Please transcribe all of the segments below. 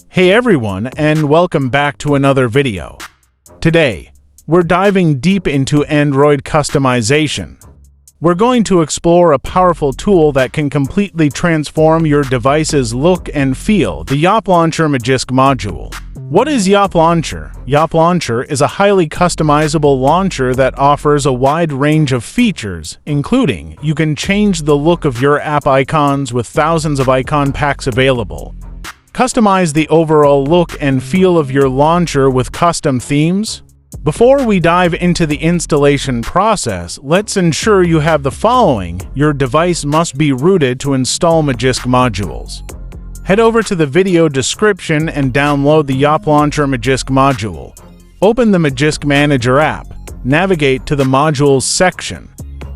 Hey everyone, and welcome back to another video. Today, we're diving deep into Android customization. We're going to explore a powerful tool that can completely transform your device's look and feel, the Yaap Launcher Magisk Module. What is Yaap Launcher? Yaap Launcher is a highly customizable launcher that offers a wide range of features, including you can change the look of your app icons with thousands of icon packs available. Customize the overall look and feel of your launcher with custom themes. Before we dive into the installation process, let's ensure you have the following. Your device must be rooted to install Magisk modules. Head over to the video description and download the Yaap Launcher Magisk Module. Open the Magisk Manager app. Navigate to the Modules section.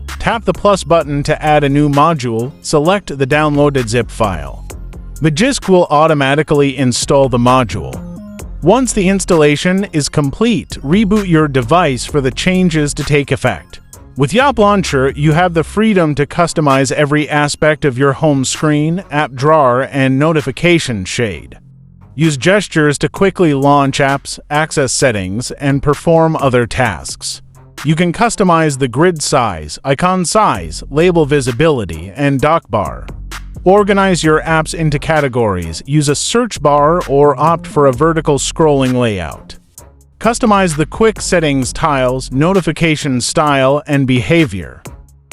Tap the plus button to add a new module. Select the downloaded zip file. Magisk will automatically install the module. Once the installation is complete, reboot your device for the changes to take effect. With Yaap Launcher, you have the freedom to customize every aspect of your home screen, app drawer, and notification shade. Use gestures to quickly launch apps, access settings, and perform other tasks. You can customize the grid size, icon size, label visibility, and dock bar. Organize your apps into categories, use a search bar, or opt for a vertical scrolling layout. Customize the quick settings tiles, notification style, and behavior.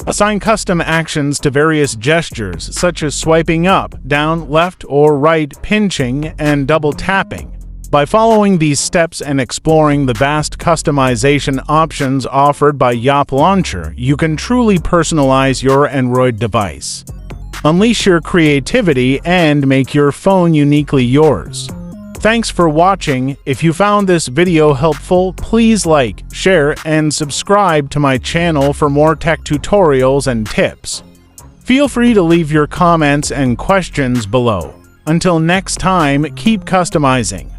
Assign custom actions to various gestures, such as swiping up, down, left, or right, pinching, and double tapping. By following these steps and exploring the vast customization options offered by Yaap Launcher, you can truly personalize your Android device. Unleash your creativity and make your phone uniquely yours. Thanks for watching. If you found this video helpful, please like, share, and subscribe to my channel for more tech tutorials and tips. Feel free to leave your comments and questions below. Until next time, keep customizing.